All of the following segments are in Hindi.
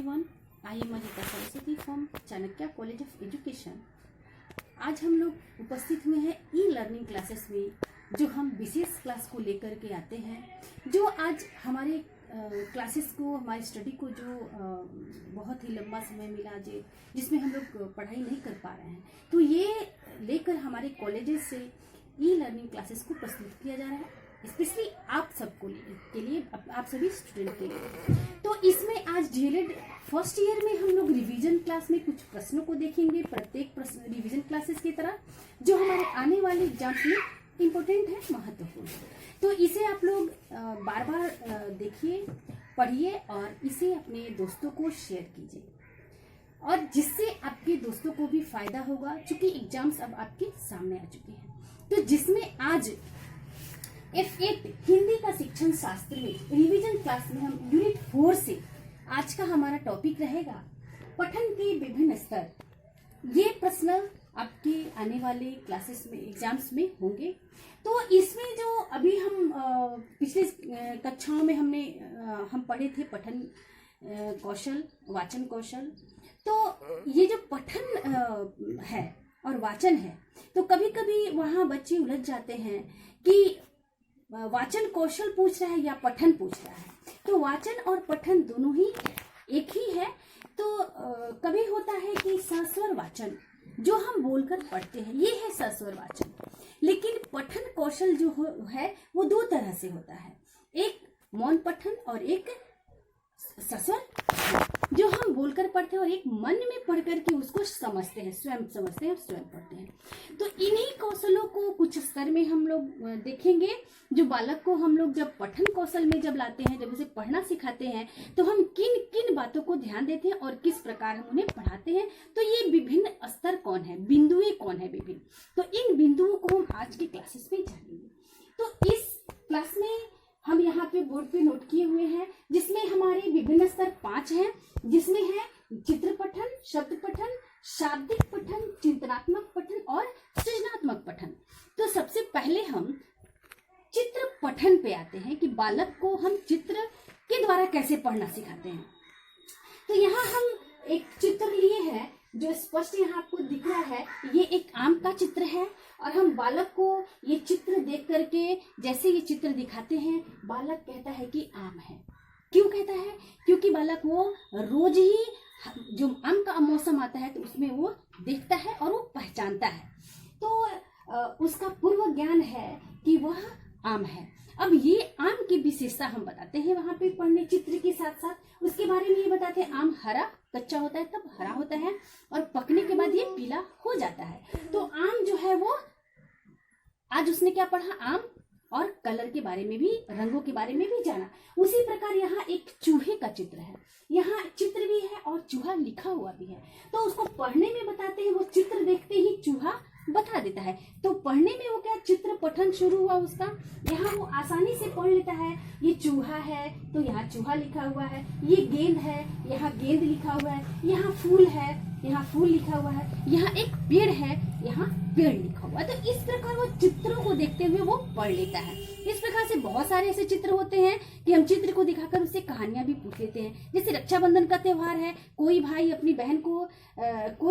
everyone. I am Adita Saraswati from Chanakya college of education. आज हम लोग उपस्थित हुए हैं ई लर्निंग क्लासेस में, जो हम विशेष क्लास को लेकर के आते हैं, जो आज हमारे क्लासेस को, हमारी स्टडी को जो बहुत ही लंबा समय मिला, जिसमें हम लोग पढ़ाई नहीं कर पा रहे हैं, तो ये लेकर हमारे कॉलेजेस से ई लर्निंग क्लासेस को प्रस्तुत किया जा रहा है, स्पेशली आप सबको के लिए, आप सभी स्टूडेंट के लिए। तो इसमें आज डीएलएड फर्स्ट ईयर में हम लोग रिवीजन क्लास में कुछ प्रश्नों को देखेंगे, प्रत्येक प्रश्न रिवीजन क्लासेस की तरह, जो हमारे आने वाले एग्जाम्स में इम्पोर्टेंट है, महत्वपूर्ण है। तो इसे आप लोग बार बार देखिए, पढ़िए और इसे अपने दोस्तों को शेयर कीजिए, और जिससे आपके दोस्तों को भी फायदा होगा, क्योंकि एग्जाम्स अब आपके सामने आ चुके हैं। तो जिसमें आज F8 हिंदी का शिक्षण शास्त्र में रिवीजन क्लास में हम यूनिट 4 से आज का हमारा टॉपिक रहेगा पठन के विभिन्न स्तर। ये प्रश्न आपके आने वाले क्लासेस में, एग्जाम्स में होंगे। तो इसमें जो अभी हम पिछले कक्षाओं में हम पढ़े थे पठन कौशल, वाचन कौशल। तो ये जो पठन है और वाचन है, तो कभी कभी वहाँ बच्चे उलझ जाते हैं कि वाचन कौशल पूछ रहा है या पठन पूछ रहा है। तो वाचन और पठन दोनों ही एक ही है। तो कभी होता है कि सस्वर वाचन, जो हम बोलकर पढ़ते हैं, ये है सस्वर वाचन। लेकिन पठन कौशल जो है वो दो तरह से होता है, एक मौन पठन और एक सस्वर, जो हम बोलकर पढ़ते हैं, और एक मन में पढ़कर के उसको समझते हैं, स्वयं समझते हैं, स्वयं पढ़ते हैं। तो इन्हीं कौशलों को कुछ स्तर में हम लोग देखेंगे। जो बालक को हम लोग जब पठन कौशल में जब लाते हैं, जब उसे पढ़ना सिखाते हैं, तो हम किन किन बातों को ध्यान देते हैं और किस प्रकार हम उन्हें पढ़ाते हैं। तो ये विभिन्न स्तर कौन है, बिंदुएं कौन है विभिन्न, तो इन बिंदुओं को हम आज की क्लासेस में जानेंगे। तो इस क्लास में हम यहाँ पे बोर्ड पे नोट किए हुए हैं, जिसमें हमारे विभिन्न स्तर 5 हैं, जिसमें है चित्र पठन, शब्द पठन, शाब्दिक पठन, चिंतनात्मक पठन और सृजनात्मक पठन। तो सबसे पहले हम चित्र पठन पे आते हैं कि बालक को हम चित्र के द्वारा कैसे पढ़ना सिखाते हैं। तो यहाँ हम एक चित्र लिए हैं, जो स्पष्ट यहाँ आपको दिख रहा है, ये एक आम का चित्र है, और हम बालक को ये चित्र देख करके जैसे ये चित्र दिखाते हैं, बालक कहता है कि आम है। क्यों कहता है? क्योंकि बालक वो रोज ही जो आम का मौसम आता है तो उसमें वो देखता है और वो पहचानता है, तो उसका पूर्व ज्ञान है कि वह आम है। अब ये आम की विशेषता हम बताते हैं वहां पे पढ़ने चित्र के साथ साथ, उसके बारे में ये बताते हैं आम हरा, कच्चा होता है तब हरा होता है, और पकने के बाद ये पीला हो जाता है। तो आम जो है वो, आज उसने क्या पढ़ा, आम और कलर के बारे में भी, रंगों के बारे में भी जाना। उसी प्रकार यहाँ एक चूहे का चित्र है, यहाँ चित्र भी है और चूहा लिखा हुआ भी है। तो उसको पढ़ने में बताते हैं, वो चित्र देखते ही चूहा बता देता है। तो पढ़ने में वो क्या, चित्र पठन शुरू हुआ उसका। यहाँ वो आसानी से पढ़ लेता है, ये चूहा है तो यहाँ चूहा लिखा हुआ है, ये गेंद है, यहाँ गेंद लिखा हुआ है, यहाँ फूल है, यहाँ फूल लिखा हुआ है, यहाँ एक पेड़ है, यहाँ पेड़ लिखा हुआ है। तो इस प्रकार वो चित्रों को देखते हुए वो पढ़ लेता है। इस प्रकार से बहुत सारे ऐसे चित्र होते हैं कि हम चित्र को दिखाकर उससे कहानियां भी पूछ लेते हैं। जैसे रक्षाबंधन का त्योहार है, कोई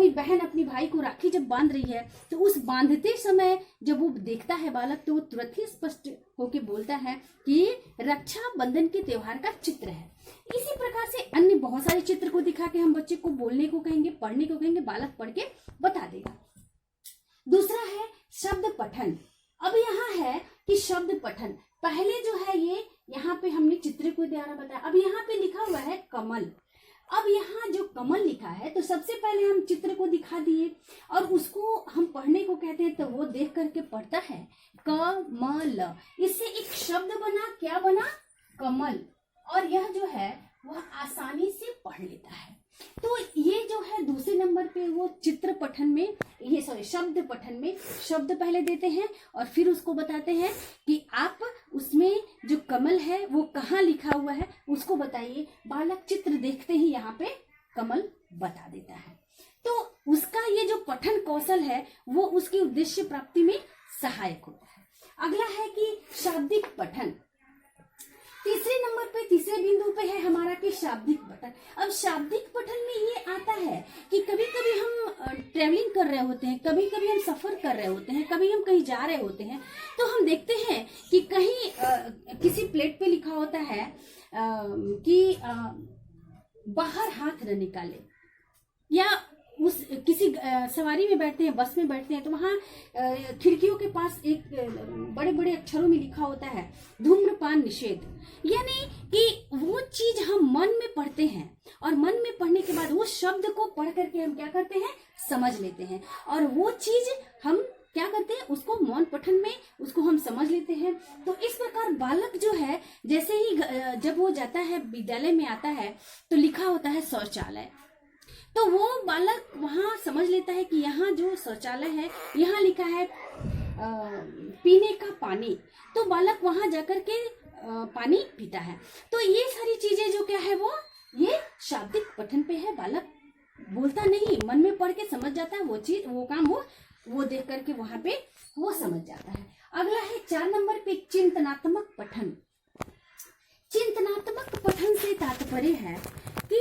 बहन अपनी भाई को राखी जब बांध रही है, तो उस बांधते समय जब वो देखता है बालक, तो वो तुरंत ही स्पष्ट होके बोलता है कि रक्षाबंधन के त्योहार का चित्र है। इसी प्रकार से अन्य बहुत सारे चित्र को दिखा के हम बच्चे को बोलने को कहेंगे, पढ़ने को कहेंगे, बालक पढ़ के बता देगा। दूसरा है शब्द पठन। अब यहाँ है कि शब्द पठन, पहले जो है ये यहाँ पे हमने चित्र को द्वारा बताया। अब यहाँ पे लिखा हुआ है कमल। अब यहाँ जो कमल लिखा है, तो सबसे पहले हम चित्र को दिखा दिए और उसको हम पढ़ने को कहते हैं, तो वो देख करके पढ़ता है कमल। इससे एक शब्द बना, क्या बना, कमल, और यह जो है वह आसानी से पढ़ लेता है। तो ये जो है दूसरे नंबर पे वो चित्र पठन में, शब्द पठन में शब्द पहले देते हैं और फिर उसको बताते हैं कि आप उसमें जो कमल है वो कहाँ लिखा हुआ है उसको बताइए। बालक चित्र देखते ही यहाँ पे कमल बता देता है। तो उसका ये जो पठन कौशल है वो उसकी उद्देश्य प्राप्ति में सहायक होता है। अगला है कि शाब्दिक पठन। तीसरे नंबर पे, तीसरे बिंदु पे है हमारा कि शाब्दिक पठन। अब शाब्दिक पठन में ये आता है कि कभी कभी हम ट्रेवलिंग कर रहे होते हैं, कभी कभी हम सफर कर रहे होते हैं, कभी हम कहीं जा रहे होते हैं, तो हम देखते हैं कि कहीं किसी प्लेट पे लिखा होता है कि बाहर हाथ न निकाले, या उस किसी सवारी में बैठते हैं, बस में बैठते हैं, तो वहाँ खिड़कियों के पास एक बड़े बड़े अक्षरों में लिखा होता है धूम्रपान निषेध। यानी कि वो चीज हम मन में पढ़ते हैं, और मन में पढ़ने के बाद वो शब्द को पढ़ करके हम क्या करते हैं, समझ लेते हैं, और वो चीज हम क्या करते हैं, उसको मौन पठन में उसको हम समझ लेते हैं। तो इस प्रकार बालक जो है, जैसे ही जब वो जाता है विद्यालय में आता है तो लिखा होता है शौचालय, तो वो बालक वहां समझ लेता है कि यहाँ जो शौचालय है, यहाँ लिखा है पीने का पानी, तो बालक वहां जाकर के पानी पीता है। तो ये सारी चीजें जो क्या है, वो ये शाब्दिक पठन पे है। बालक बोलता नहीं, मन में पढ़ के समझ जाता है, वो चीज, वो काम वो देख करके वहां पे वो समझ जाता है। अगला है 4 नंबर पे चिंतनात्मक पठन। चिंतनात्मक पठन से तात्पर्य है कि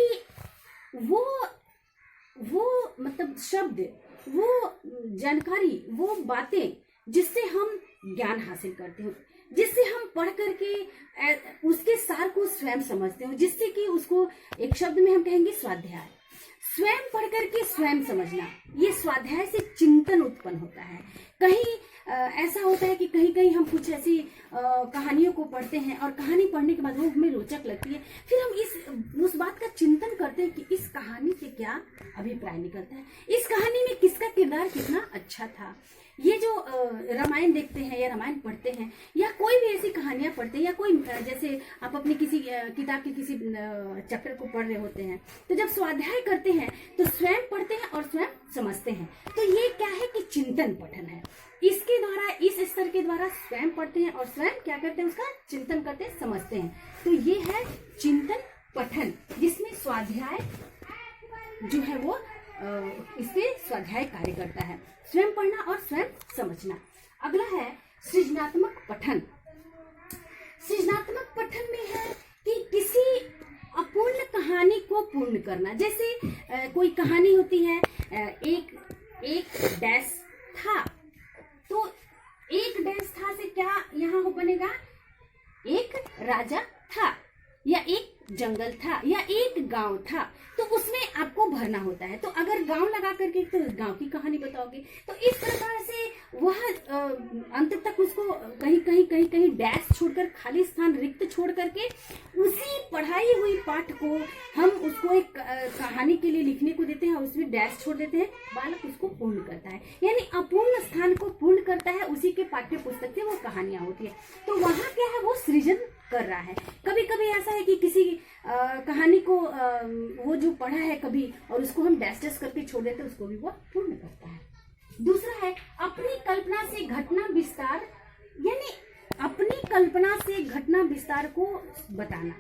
वो मतलब शब्द, वो जानकारी, वो बातें जिससे हम ज्ञान हासिल करते हो, जिससे हम पढ़ करके उसके सार को स्वयं समझते हो, जिससे कि उसको एक शब्द में हम कहेंगे स्वाध्याय। स्वयं पढ़ करके स्वयं समझना, ये स्वाध्याय से चिंतन उत्पन्न होता है। कहीं ऐसा होता है कि कहीं कहीं हम कुछ ऐसी कहानियों को पढ़ते हैं, और कहानी पढ़ने के बाद वो हमें रोचक लगती है, फिर हम उस बात का चिंतन करते हैं कि इस कहानी से क्या अभिप्राय निकलता है, इस कहानी में किसका किरदार कितना अच्छा था। ये जो रामायण देखते हैं या रामायण पढ़ते हैं, या कोई भी ऐसी कहानियां पढ़ते हैं, या कोई जैसे आप अपनी किसी किताब के किसी चैप्टर को पढ़ रहे होते हैं, तो जब स्वाध्याय करते हैं तो स्वयं पढ़ते हैं और स्वयं समझते हैं। तो ये क्या है कि चिंतन पठन है। इसके द्वारा, इस स्तर के द्वारा स्वयं पढ़ते हैं और स्वयं क्या करते हैं, उसका चिंतन करते हैं, समझते हैं। तो ये है चिंतन पठन, जिसमें स्वाध्याय जो है वो इससे स्वाध्याय कार्य करता है, स्वयं पढ़ना और स्वयं समझना। अगला है सृजनात्मक पठन। सृजनात्मक पठन में है कि किसी अपूर्ण कहानी को पूर्ण करना। जैसे कोई कहानी होती है, एक डैश था, तो एक डैश था से क्या यहाँ हो बनेगा, एक राजा था, या एक जंगल था, या एक गांव था, तो उसमें आपको भरना होता है। तो अगर गांव लगा करके तो गांव की कहानी बताओगे, तो इस प्रकार से वह अंत तक उसको कहीं कहीं कहीं कहीं डैश छोड़कर, खाली स्थान रिक्त छोड़ करके, उसी पढ़ाई हुई पाठ को हम उसको एक कहानी के लिए लिखने को देते हैं, और उसमें डैश छोड़ देते हैं, बालक उसको पूर्ण करता है, यानी अपूर्ण स्थान को पूर्ण करता है। उसी के पाठ्य पुस्तक से वो कहानियां होती है। तो वहां क्या है, वो सृजन कर रहा है। कभी कभी ऐसा है कि किसी कहानी को वो जो पढ़ा है कभी, और उसको हम डैश डैश करके छोड़ देते हैं, उसको भी वो पूर्ण करता है। दूसरा है अपनी कल्पना से घटना विस्तार, यानी अपनी कल्पना से घटना विस्तार को बताना।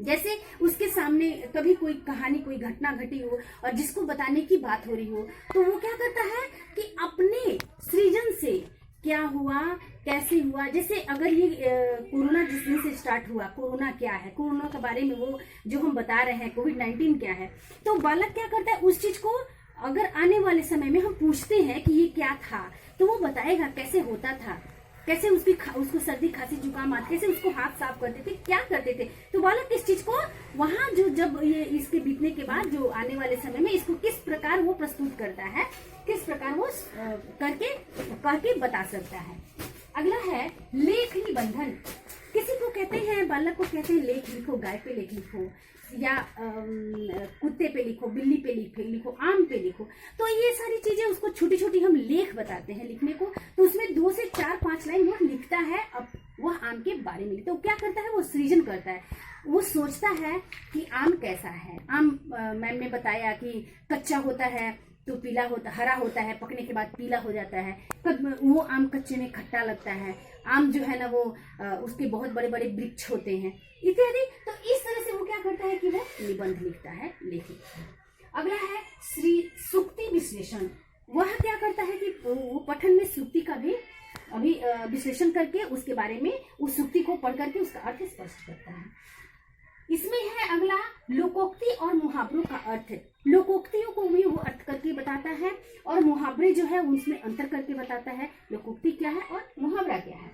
जैसे उसके सामने कभी कोई कहानी, कोई घटना घटी हो और जिसको बताने की बात हो रही हो, तो वो क्या करता है कि अपने सृजन से क्या हुआ, कैसे हुआ। जैसे अगर ये कोरोना जिस दिन से स्टार्ट हुआ, कोरोना क्या है, कोरोना के बारे में वो जो हम बता रहे हैं, कोविड-19 क्या है, तो बालक क्या करता है, उस चीज को अगर आने वाले समय में हम पूछते हैं कि ये क्या था, तो वो बताएगा कैसे होता था, कैसे उसको सर्दी खांसी जुकाम आते, कैसे उसको हाथ साफ करते थे, क्या करते थे। तो बालक इस चीज को वहां जो जब ये इसके बीतने के बाद जो आने वाले समय में इसको किस प्रकार वो प्रस्तुत करता है, किस प्रकार वो करके बता सकता है। अगला है लेख निबंधन। किसी को कहते हैं, बालक को कहते हैं लेख लिखो, गाय पे लेख लिखो, या कुत्ते पे लिखो, बिल्ली पे लिखो, आम पे लिखो। तो ये सारी चीजें उसको छोटी छोटी हम लेख बताते हैं लिखने को। तो उसमें 2 से 4-5 लाइन वो लिखता है, अब वह आम के बारे में। तो क्या करता है, वो सृजन करता है, वो सोचता है कि आम कैसा है। आम मैम ने बताया कि कच्चा होता है तो पीला होता, हरा होता है, पकने के बाद पीला हो जाता है, वो आम कच्चे में खट्टा लगता है, आम जो है ना वो उसके बहुत बड़े बड़े वृक्ष होते हैं इत्यादि। तो इस तरह से वो क्या करता है कि वो निबंध लिखता है, लेख लिखता है। अगला है सुक्ति विश्लेषण। वह क्या करता है कि वो पठन में सुक्ति का भी अभी विश्लेषण करके उसके बारे में उस सूक्ति को पढ़ करके उसका अर्थ स्पष्ट करता है। इसमें है अगला लोकोक्ति और मुहावरों का अर्थ। लोकोक्तियों को भी वो अर्थ करके बताता है और मुहावरे जो है उसमें अंतर करके बताता है। लोकोक्ति क्या है और मुहावरा क्या है।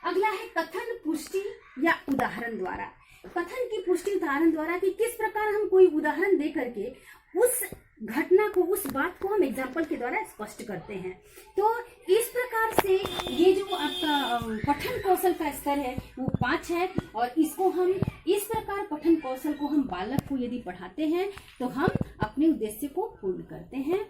अगला है कथन पुष्टि या उदाहरण द्वारा। कथन की पुष्टि उदाहरण द्वारा कि किस प्रकार हम कोई उदाहरण दे करके उस घटना को, उस बात को हम एग्जाम्पल के द्वारा स्पष्ट करते हैं। तो इस प्रकार से ये जो आपका पठन कौशल का स्तर है वो 5 है और इसको हम इस प्रकार पठन कौशल को हम बालक को यदि पढ़ाते हैं तो हम अपने उद्देश्य को पूर्ण करते हैं।